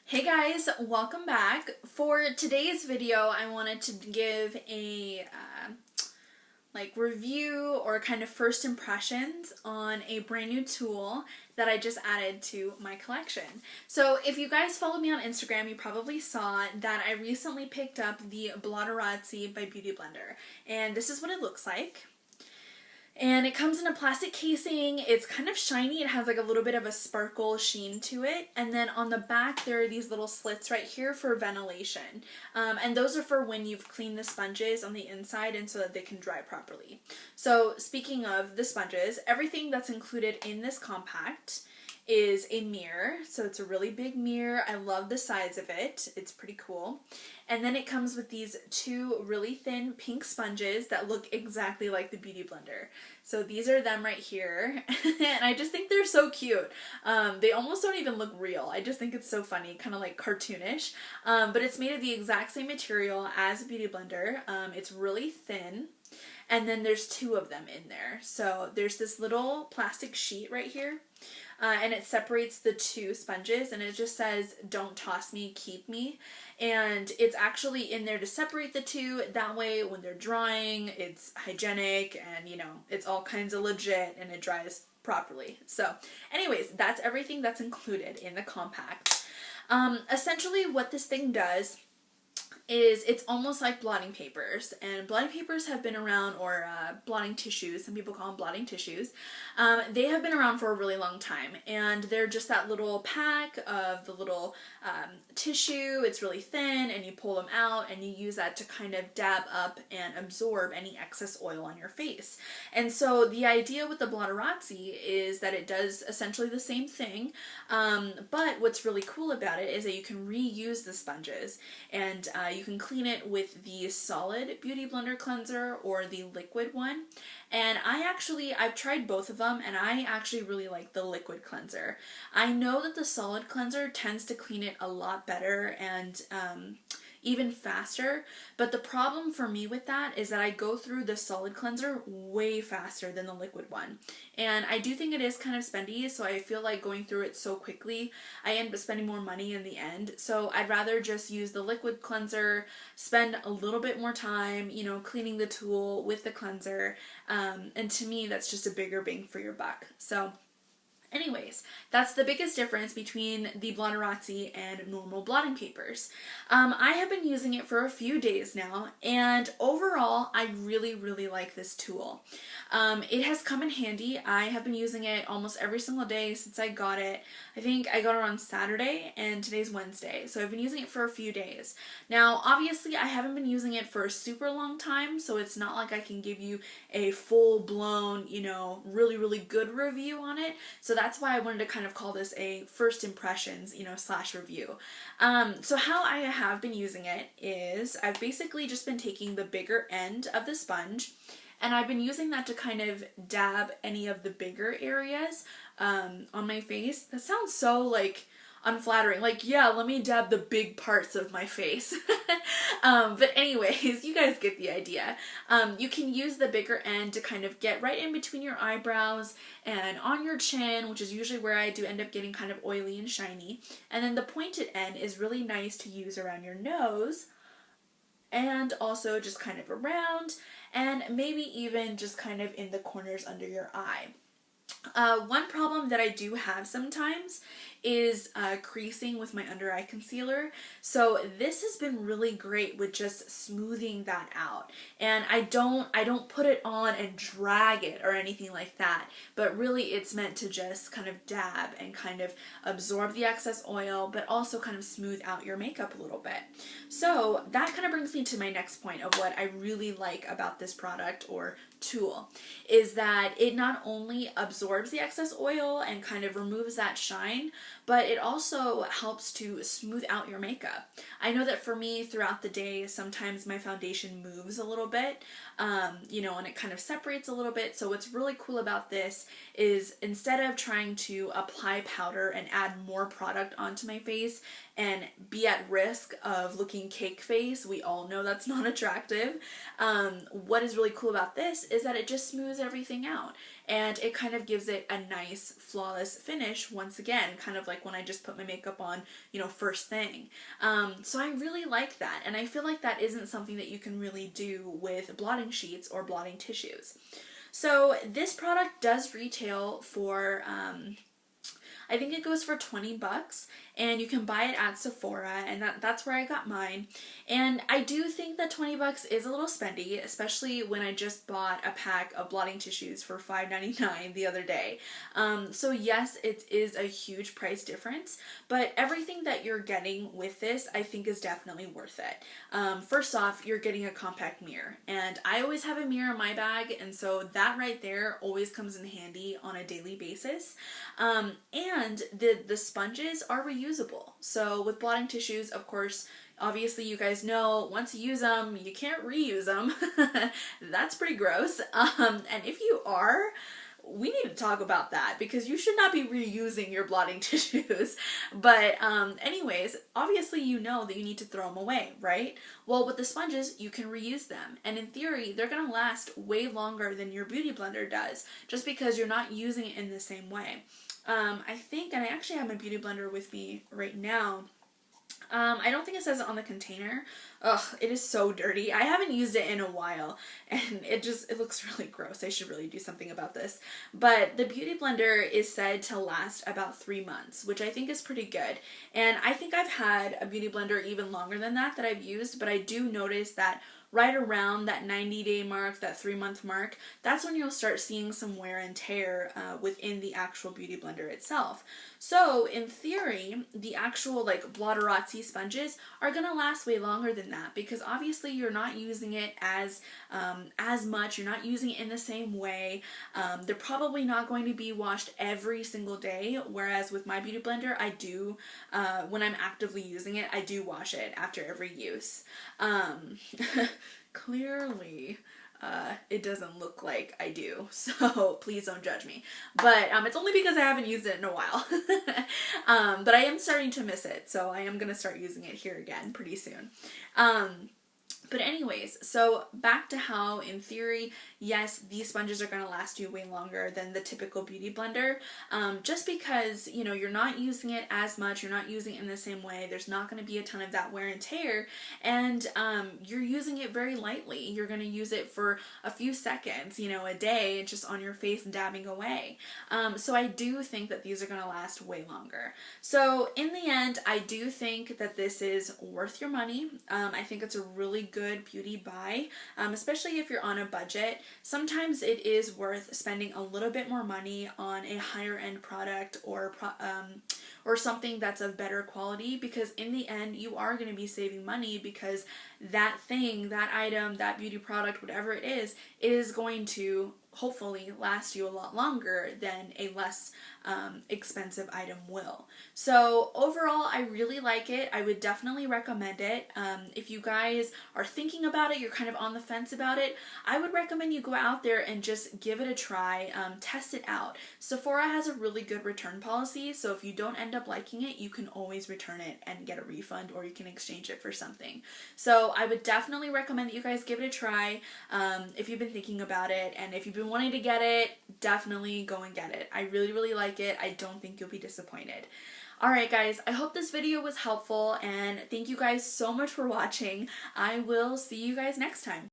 Hey guys, welcome back. For today's video, I wanted to give a review or kind of first impressions on a brand new tool that I just added to my collection. So if you guys follow me on Instagram, you probably saw that I recently picked up the Blotterazzi by Beauty Blender, and this is what it looks like. And it comes in a plastic casing. It's kind of shiny. It has like a little bit of a sparkle sheen to it. And then on the back, there are these little slits right here for ventilation. And those are for when you've cleaned the sponges on the inside and so that they can dry properly. So speaking of the sponges, everything that's included in this compact is a mirror. So it's a really big mirror. I love the size of it. It's pretty cool. And then it comes with these two really thin pink sponges that look exactly like the Beauty Blender. So these are them right here. And I just think they're so cute. They almost don't even look real. I just think it's so funny, kind of like cartoonish. But it's made of the exact same material as a Beauty Blender. It's really thin. And then there's two of them in there. So there's this little plastic sheet right here. And it separates the two sponges, and it just says, "Don't toss me, keep me." And it's actually in there to separate the two. That way, when they're drying, it's hygienic and, you know, it's all kinds of legit and it dries properly. So anyways, that's everything that's included in the compact. Essentially what this thing does is it's almost like blotting papers, and blotting papers have been around, or blotting tissues, some people call them blotting tissues. They have been around for a really long time, and they're just that little pack of the little tissue. It's really thin, and you pull them out and you use that to kind of dab up and absorb any excess oil on your face. And so the idea with the Blotterazzi is that it does essentially the same thing, but what's really cool about it is that you can reuse the sponges, and you can clean it with the solid Beauty Blender cleanser or the liquid one. And I've tried both of them, and I actually really like the liquid cleanser. I know that the solid cleanser tends to clean it a lot better and even faster, but the problem for me with that is that I go through the solid cleanser way faster than the liquid one. And I do think it is kind of spendy, so I feel like going through it so quickly, I end up spending more money in the end. So I'd rather just use the liquid cleanser, spend a little bit more time, you know, cleaning the tool with the cleanser, and to me, that's just a bigger bang for your buck. So anyways, that's the biggest difference between the Blotterazzi and normal blotting papers. I have been using it for a few days now, and overall, I really, really like this tool. It has come in handy. I have been using it almost every single day since I got it. I think I got it on Saturday, and today's Wednesday, so I've been using it for a few days. Now, obviously, I haven't been using it for a super long time, so it's not like I can give you a full-blown, you know, really, really good review on it. So that's why I wanted to kind of call this a first impressions, you know, / review. So how I have been using it is I've basically just been taking the bigger end of the sponge, and I've been using that to kind of dab any of the bigger areas on my face. That sounds so like unflattering. Like, yeah, let me dab the big parts of my face. But anyways, you guys get the idea. You can use the bigger end to kind of get right in between your eyebrows and on your chin, which is usually where I do end up getting kind of oily and shiny. And then the pointed end is really nice to use around your nose, and also just kind of around, and maybe even just kind of in the corners under your eye. One problem that I do have sometimes is creasing with my under eye concealer. So this has been really great with just smoothing that out. And I don't put it on and drag it or anything like that, but really it's meant to just kind of dab and kind of absorb the excess oil, but also kind of smooth out your makeup a little bit. So that kind of brings me to my next point of what I really like about this product or tool, is that it not only absorbs the excess oil and kind of removes that shine, but it also helps to smooth out your makeup. I know that for me throughout the day, sometimes my foundation moves a little bit, you know, and it kind of separates a little bit. So what's really cool about this is instead of trying to apply powder and add more product onto my face and be at risk of looking cake face, we all know that's not attractive. What is really cool about this is that it just smooths everything out, and it kind of gives it a nice flawless finish once again, kind of like when I just put my makeup on, you know, first thing. So I really like that, and I feel like that isn't something that you can really do with blotting sheets or blotting tissues. So this product does retail for I think it goes for 20 bucks, and you can buy it at Sephora, and that's where I got mine. And I do think that 20 bucks is a little spendy, especially when I just bought a pack of blotting tissues for $5.99 the other day. So yes, it is a huge price difference, but everything that you're getting with this, I think, is definitely worth it. First off, you're getting a compact mirror, and I always have a mirror in my bag, and so that right there always comes in handy on a daily basis. And the sponges are reusable. So with blotting tissues, of course, obviously you guys know once you use them, you can't reuse them. That's pretty gross. And if you are, we need to talk about that, because you should not be reusing your blotting tissues. But anyways, obviously you know that you need to throw them away, right? Well, with the sponges, you can reuse them. And in theory, they're going to last way longer than your beauty blender does, just because you're not using it in the same way. I think, and I actually have my beauty blender with me right now. I don't think it says it on the container. Ugh, it is so dirty. I haven't used it in a while, and it looks really gross. I should really do something about this. But the beauty blender is said to last about 3 months, which I think is pretty good. And I think I've had a beauty blender even longer than that I've used, but I do notice that right around that 90-day mark, that 3-month mark, that's when you'll start seeing some wear and tear within the actual beauty blender itself. So in theory, the actual like Blotterazzi sponges are gonna last way longer than that, because obviously you're not using it as much, you're not using it in the same way. They're probably not going to be washed every single day, whereas with my beauty blender, I do, when I'm actively using it, I do wash it after every use. Clearly, it doesn't look like I do, so please don't judge me. But it's only because I haven't used it in a while. But I am starting to miss it, so I am going to start using it here again pretty soon. But anyways, so back to how, in theory, yes, these sponges are going to last you way longer than the typical beauty blender, just because, you know, you're not using it as much, you're not using it in the same way, there's not going to be a ton of that wear and tear, and you're using it very lightly. You're going to use it for a few seconds, you know, a day, just on your face dabbing away. So I do think that these are going to last way longer. So in the end, I do think that this is worth your money. I think it's a really good beauty buy, especially if you're on a budget. Sometimes it is worth spending a little bit more money on a higher end product or something that's of better quality, because in the end you are going to be saving money, because that thing, that item, that beauty product, whatever it is going to hopefully last you a lot longer than a less expensive item will. So overall, I really like it. I would definitely recommend it. If you guys are thinking about it, you're kind of on the fence about it, I would recommend you go out there and just give it a try, test it out. Sephora has a really good return policy, so if you don't end up liking it, you can always return it and get a refund, or you can exchange it for something. So I would definitely recommend that you guys give it a try if you've been thinking about it, and if you've been wanting to get it, definitely go and get it. I really, really like it. I don't think you'll be disappointed. Alright guys, I hope this video was helpful, and thank you guys so much for watching. I will see you guys next time.